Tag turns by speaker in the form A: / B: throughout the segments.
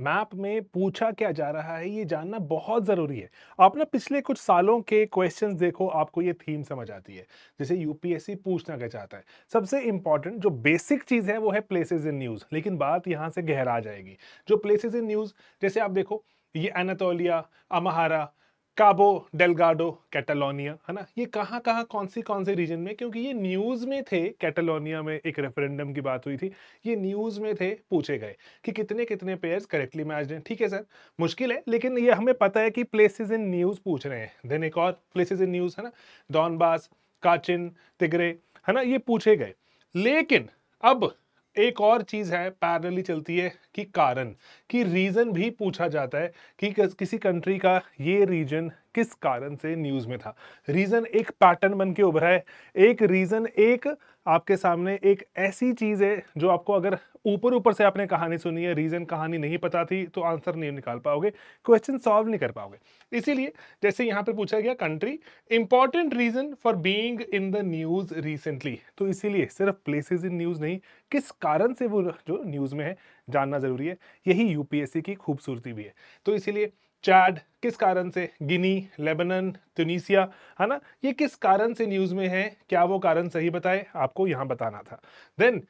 A: Map में पूछा क्या जा रहा है ये जानना बहुत ज़रूरी है। आप ना पिछले कुछ सालों के क्वेश्चंस देखो, आपको ये थीम समझ आती है। जैसे यूपीएससी पूछना क्या चाहता है। सबसे इंपॉर्टेंट जो बेसिक चीज़ है वो है प्लेसेस इन न्यूज़, लेकिन बात यहाँ से गहरा जाएगी। जो प्लेसेस इन न्यूज़, जैसे आप देखो, ये एनातोलिया, अमाहारा, काबो डेलगाडो, कैटालोनिया, है ना? ये कहाँ-कहाँ, कौन-से रीजन में, क्योंकि ये न्यूज़ में थे। कैटालोनिया में एक रेफरेंडम की बात हुई थी। ये न्यूज़ में थे, पूछे गए कि कितने-कितने पेयर्स करेक्टली मैच्ड हैं। ठीक है सर, मुश्किल है, लेकिन ये हमें पता है कि प्लेसेस इन न्यूज़ पूछ रहे हैं। देन एक और प्लेसेस इन न्यूज़, है ना? डॉनबास, काचिन, तिग्रे, है ना? ये पूछे गए। लेकिन अब एक और चीज़ है, पैरेलली चलती है कि कारण, कि रीज़न भी पूछा जाता है कि किसी कंट्री का ये रीजन किस कारण से न्यूज़ में था। रीज़न एक पैटर्न बन के उभरा है। एक रीज़न, एक आपके सामने एक ऐसी चीज़ है जो आपको, अगर ऊपर-ऊपर से आपने कहानी सुनी है, रीज़न कहानी नहीं पता थी, तो आंसर नहीं निकाल पाओगे, क्वेश्चन सॉल्व नहीं कर पाओगे। इसीलिए जैसे यहाँ पे पूछा गया country, important reason for being in the news recently, तो इसीलिए सिर्फ प्लेसेस इन न्यूज़ नहीं, किस कारण से वो जो न्यूज़ में है जानना ज़रूरी है। यही यूपीएससी की खूबसूरती भी है। तो इसीलिए चाड किस कारण से, गिनी, लेबनान, तुनीसिया, है ना? ये किस कारण से न्यूज़ में है, क्या वो कारण सही बताए, आपको यहाँ बताना था। देन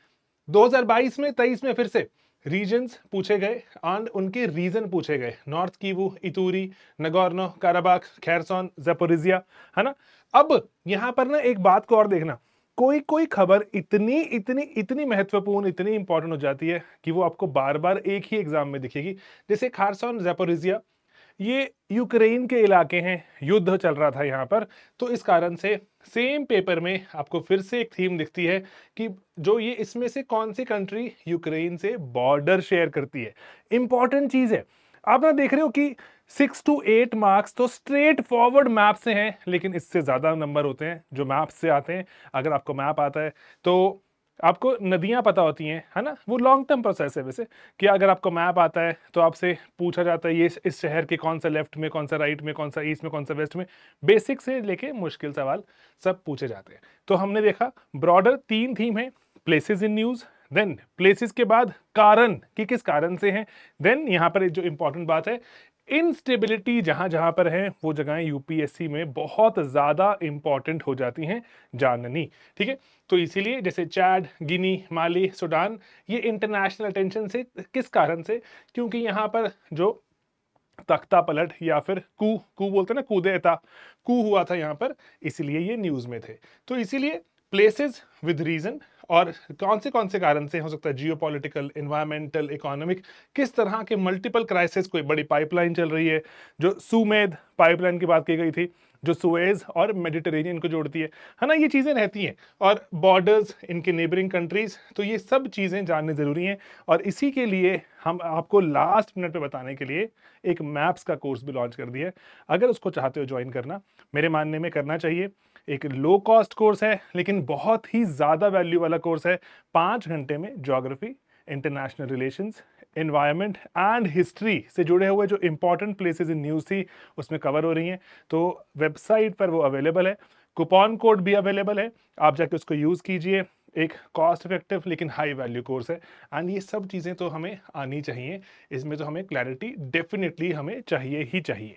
A: 2022 में, 23 में फिर से रीजन्स पूछे गए एंड उनके रीजन पूछे गए। North Kivu, इतूरी, Nagorno Karabakh, खैरसॉन, Zaporizhzhia, है ना? अब यहाँ पर ना एक बात को और देखना, कोई खबर इतनी इतनी इतनी महत्वपूर्ण, इतनी इंपॉर्टेंट हो जाती है कि वो आपको बार-बार एक ही एग्जाम में दिखेगी। जैसे खारसन, ज़पोरिज़िया, ये यूक्रेन के इलाके हैं, युद्ध चल रहा था यहाँ पर, तो इस कारण से सेम पेपर में आपको फिर से एक थीम दिखती है कि जो ये, इसमें से कौन सी कंट्री यूक्रेन से बॉर्डर शेयर करती है। इंपॉर्टेंट चीज है। आप ना देख रहे हो कि 6 to 8 मार्क्स तो स्ट्रेट फॉरवर्ड मैप से हैं, लेकिन इससे ज्यादा नंबर होते हैं जो मैप से आते हैं। अगर आपको मैप आता है तो आपको नदियां पता होती हैं, है ना? वो लॉन्ग टर्म प्रोसेस है वैसे, कि अगर आपको मैप आता है तो आपसे पूछा जाता है ये इस शहर के कौन सा लेफ्ट में, कौन सा राइट में, कौन सा ईस्ट में, कौन सा वेस्ट में। बेसिक से लेके मुश्किल सवाल सब पूछे जाते हैं। तो हमने देखा ब्रॉडर 3 थीम है, places in news, then places के बाद कारण, कि किस कारण से हैं, देन यहाँ पर जो इंपॉर्टेंट बात है, इनस्टेबिलिटी जहां जहां पर है वो जगहें यूपीएससी में बहुत ज्यादा इंपॉर्टेंट हो जाती हैं जाननी। ठीक है, तो इसीलिए जैसे चैड, गिनी, माली, सूडान, ये इंटरनेशनल अटेंशन से किस कारण से, क्योंकि यहाँ पर जो तख्ता पलट या फिर कू बोलते हैं ना, कूदेता, कू हुआ था यहाँ पर, इसलिए ये न्यूज में थे। तो इसीलिए प्लेसेस विद रीजन, और कौन से कारण से हो सकता है, जियोपॉलिटिकल, एनवायरमेंटल, इकोनॉमिक, किस तरह के मल्टीपल क्राइसिस, कोई बड़ी पाइपलाइन चल रही है, जो सुमेध पाइपलाइन की बात की गई थी, जो सुएज और मेडिटेरेनियन को जोड़ती है ना? ये चीजें रहती हैं, और बॉर्डर्स इनके नेबरिंग कंट्रीज, तो ये सब चीजें जाननी जरूरी हैं। और इसी के लिए हम आपको लास्ट मिनट पे बताने के लिए एक मैप्स का कोर्स भी लॉन्च कर दिया है। अगर उसको चाहते हो ज्वाइन करना, मेरे मानने में करना चाहिए। एक लो कॉस्ट कोर्स है, लेकिन बहुत ही ज़्यादा वैल्यू वाला कोर्स है। 5 घंटे में geography, international relations, environment and history से जुड़े हुए जो इंपॉर्टेंट प्लेसेस इन न्यूज़ थी उसमें कवर हो रही हैं। तो वेबसाइट पर वो अवेलेबल है, कूपन कोड भी अवेलेबल है, आप जाके उसको यूज़ कीजिए। एक कॉस्ट इफेक्टिव लेकिन हाई वैल्यू कोर्स है, एंड ये सब चीज़ें तो हमें आनी चाहिए। इसमें तो हमें क्लैरिटी डेफिनेटली हमें चाहिए ही चाहिए।